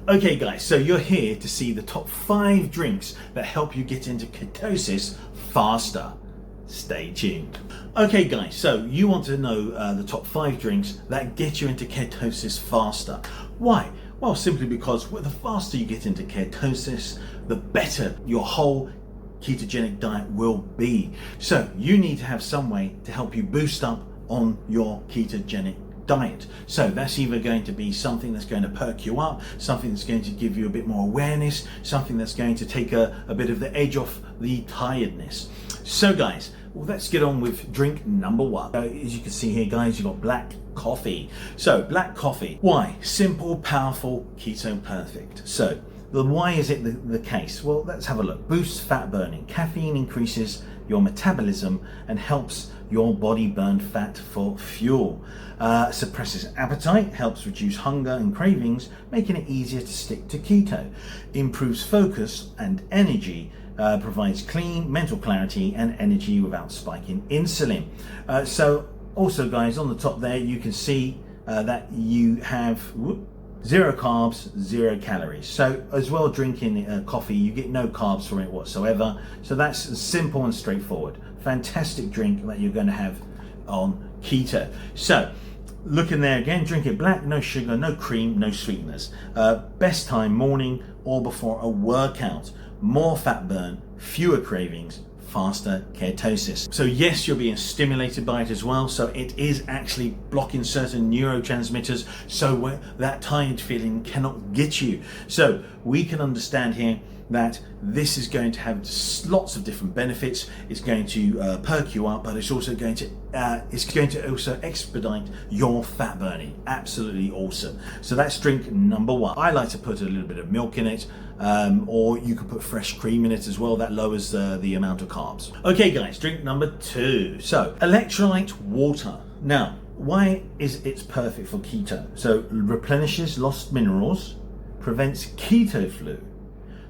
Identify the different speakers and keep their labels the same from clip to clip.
Speaker 1: Okay guys, so you're here to see the top 5 drinks that help you get into ketosis faster. Stay tuned. Okay guys, so you want to know the top 5 drinks that get you into ketosis faster. Why? Well, simply because the faster you get into ketosis, the better your whole ketogenic diet will be. So you need to have some way to help you boost up on your ketogenic diet. So that's either going to be something that's going to perk you up, something that's going to give you a bit more awareness, something that's going to take a bit of the edge off the tiredness. So guys, well, let's get on with drink number 1. As you can see here guys, you've got black coffee. So black coffee, why? Simple, powerful, keto perfect. So why is it the case? Well, let's have a look. Boosts fat burning. Caffeine increases your metabolism and helps your body burn fat for fuel. Suppresses appetite, helps reduce hunger and cravings, making it easier to stick to keto. Improves focus and energy. Provides clean mental clarity and energy without spiking insulin. So also guys, on the top there you can see that you have 0 carbs, 0 calories. So as well, drinking coffee, you get no carbs from it whatsoever. So that's simple and straightforward. Fantastic drink that you're going to have on keto. So look in there again, drink it black, no sugar, no cream, no sweeteners. Best time morning or before a workout. More fat burn, fewer cravings, faster ketosis. So yes, you're being stimulated by it as well. So it is actually blocking certain neurotransmitters, so that tired feeling cannot get you. So we can understand here that this is going to have lots of different benefits. It's going to perk you up, but it's also going to also expedite your fat burning. Absolutely awesome. So that's drink number 1. I like to put a little bit of milk in it, or you could put fresh cream in it as well. That lowers the amount of carbs. Okay guys, drink number 2. So electrolyte water. Now, why is it perfect for keto? So replenishes lost minerals, prevents keto flu,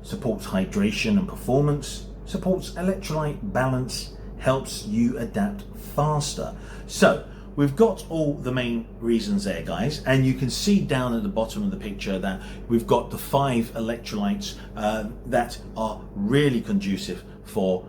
Speaker 1: supports hydration and performance, supports electrolyte balance, helps you adapt faster. So we've got all the main reasons there guys, and you can see down at the bottom of the picture that we've got the 5 electrolytes that are really conducive for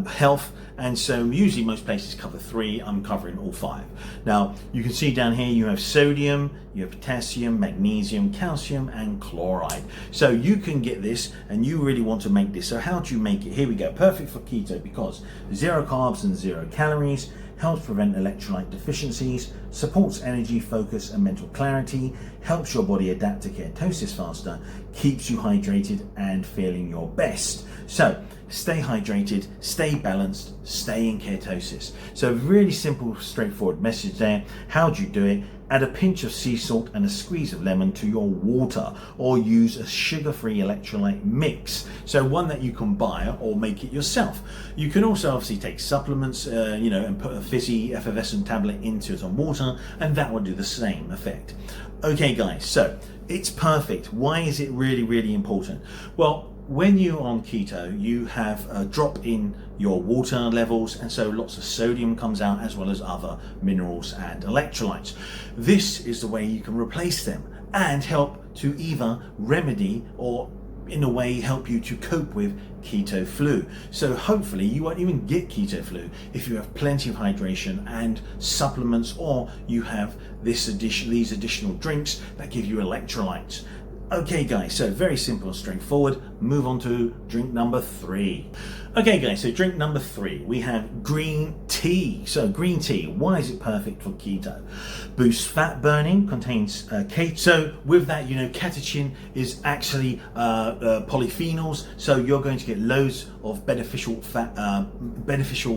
Speaker 1: health, and so usually most places cover 3. I'm covering all 5. Now you can see down here you have sodium, you have potassium, magnesium, calcium and chloride. So you can get this, and you really want to make this. So how do you make it? Here we go. Perfect for keto because 0 carbs and 0 calories, helps prevent electrolyte deficiencies, supports energy, focus and mental clarity, helps your body adapt to ketosis faster, keeps you hydrated and feeling your best. So stay hydrated, stay balanced, stay in ketosis. So really simple, straightforward message there. How do you do it? Add a pinch of sea salt and a squeeze of lemon to your water, or use a sugar-free electrolyte mix. So one that you can buy or make it yourself. You can also obviously take supplements, and put a fizzy effervescent tablet into some water, and that will do the same effect. Okay guys, so it's perfect. Why is it really, really important? Well, when you're on keto, you have a drop in your water levels, and so lots of sodium comes out as well as other minerals and electrolytes. This is the way you can replace them and help to either remedy or in a way help you to cope with keto flu. So hopefully you won't even get keto flu if you have plenty of hydration and supplements, or you have these additional drinks that give you electrolytes. Okay guys, so very simple and straightforward. Move on to drink number 3. Okay guys, so drink number 3, we have green tea. So green tea, why is it perfect for keto? Boosts fat burning, contains K. So with that, catechin is actually polyphenols. So you're going to get loads of beneficial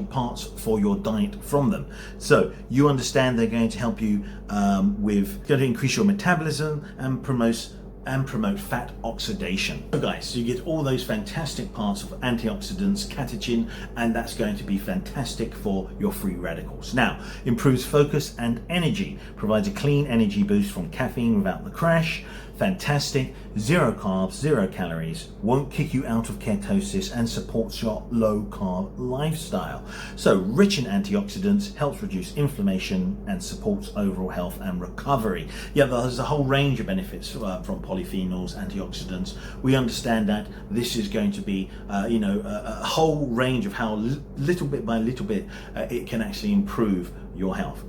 Speaker 1: parts for your diet from them. So you understand they're going to help you going to increase your metabolism and promote fat oxidation. So guys, so you get all those fantastic parts of antioxidants, catechin, and that's going to be fantastic for your free radicals. Now, improves focus and energy, provides a clean energy boost from caffeine without the crash, fantastic, 0 carbs, 0 calories, won't kick you out of ketosis and supports your low carb lifestyle. So rich in antioxidants, helps reduce inflammation and supports overall health and recovery. Yeah, there's a whole range of benefits from polyphenols, antioxidants. We understand that this is going to be a whole range of how little bit by little bit it can actually improve your health.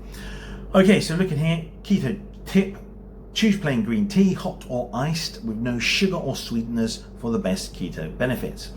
Speaker 1: Okay, so look at here, keto tip. Choose plain green tea, hot or iced, with no sugar or sweeteners for the best keto benefits.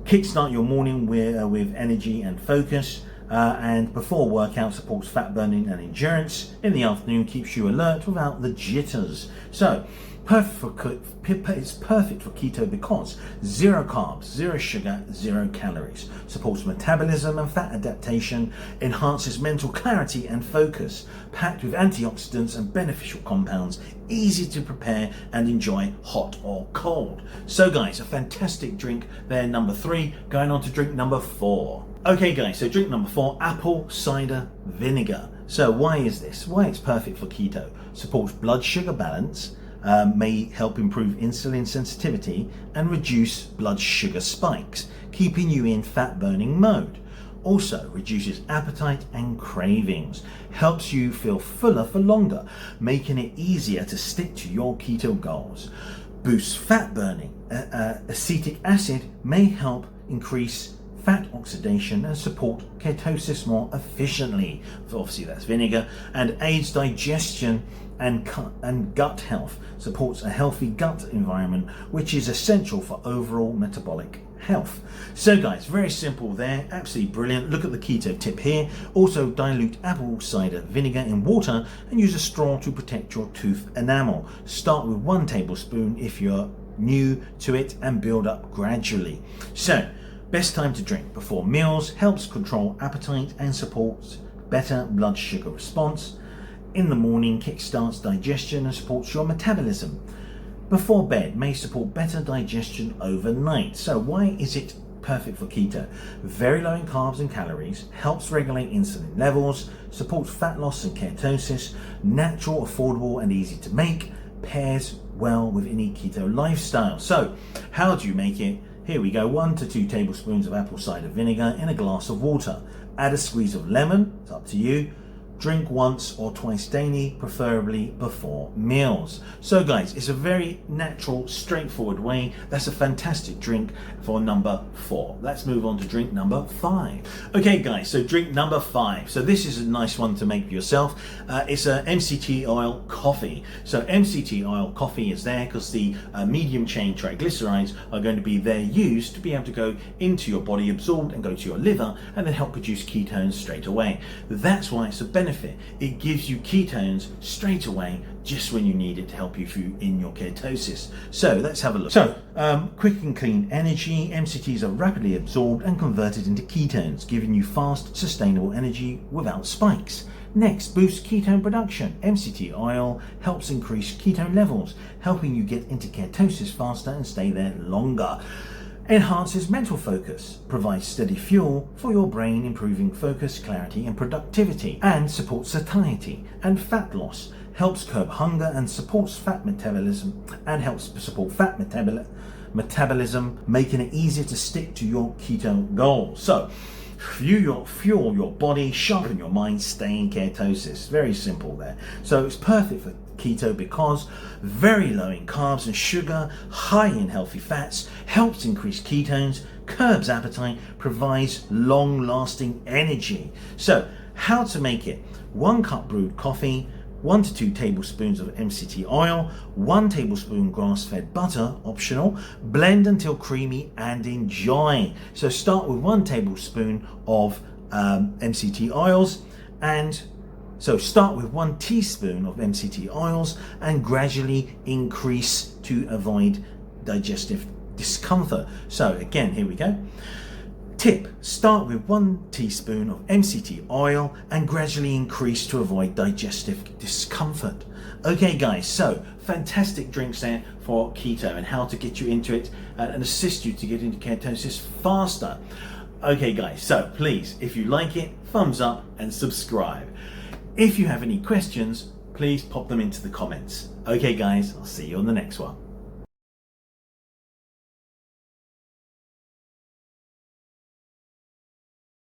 Speaker 1: Kickstart your morning with energy and focus, and before workout supports fat burning and endurance. In the afternoon keeps you alert without the jitters. So it's perfect for keto because 0 carbs, 0 sugar, 0 calories, supports metabolism and fat adaptation, enhances mental clarity and focus, packed with antioxidants and beneficial compounds, easy to prepare and enjoy hot or cold. So guys, a fantastic drink there, number 3, going on to drink number 4. Okay guys, so drink number 4, apple cider vinegar. So why is this? Why it's perfect for keto? Supports blood sugar balance, may help improve insulin sensitivity and reduce blood sugar spikes, keeping you in fat burning mode. Also reduces appetite and cravings, helps you feel fuller for longer, making it easier to stick to your keto goals. Boosts fat burning. Acetic acid may help increase fat oxidation and support ketosis more efficiently. Obviously that's vinegar. And aids digestion and gut health, supports a healthy gut environment, which is essential for overall metabolic health. So guys, very simple there, absolutely brilliant. Look at the keto tip here. Also dilute apple cider vinegar in water and use a straw to protect your tooth enamel. Start with 1 tablespoon if you're new to it and build up gradually. So best time to drink before meals, helps control appetite and supports better blood sugar response. In the morning, kickstarts digestion and supports your metabolism. Before bed, may support better digestion overnight. So why is it perfect for keto? Very low in carbs and calories, helps regulate insulin levels, supports fat loss and ketosis, natural, affordable and easy to make, pairs well with any keto lifestyle. So how do you make it? Here we go, 1 to 2 tablespoons of apple cider vinegar in a glass of water. Add a squeeze of lemon, it's up to you. Drink once or twice daily, preferably before meals. So guys, it's a very natural, straightforward way. That's a fantastic drink for number 4. Let's move on to drink number 5. Okay guys, so drink number 5. So this is a nice one to make for yourself. It's a MCT oil coffee. So MCT oil coffee is there because the medium chain triglycerides are going to be there used to be able to go into your body, absorbed and go to your liver and then help produce ketones straight away. That's why it's a benefit. It gives you ketones straight away just when you need it to help you through in your ketosis. So let's have a look. So quick and clean energy. MCTs are rapidly absorbed and converted into ketones, giving you fast, sustainable energy without spikes. Next, boosts ketone production. MCT oil helps increase ketone levels, helping you get into ketosis faster and stay there longer. Enhances mental focus, provides steady fuel for your brain, improving focus, clarity and productivity, and supports satiety and fat loss, helps curb hunger and supports fat metabolism, making it easier to stick to your keto goals. So fuel your body, sharpen your mind, stay in ketosis. Very simple there. So it's perfect for keto because very low in carbs and sugar, high in healthy fats, helps increase ketones, curbs appetite, provides long-lasting energy. So how to make it? 1 cup brewed coffee, 1 to 2 tablespoons of MCT oil, 1 tablespoon grass-fed butter, optional, blend until creamy and enjoy. So start with 1 tablespoon of MCT oils So start with 1 teaspoon of MCT oils and gradually increase to avoid digestive discomfort. So again, here we go. Tip, start with 1 teaspoon of MCT oil and gradually increase to avoid digestive discomfort. Okay guys, so fantastic drinks there for keto and how to get you into it and assist you to get into ketosis faster. Okay guys, so please, if you like it, thumbs up and subscribe. If you have any questions, please pop them into the comments. Okay guys, I'll see you on the next one.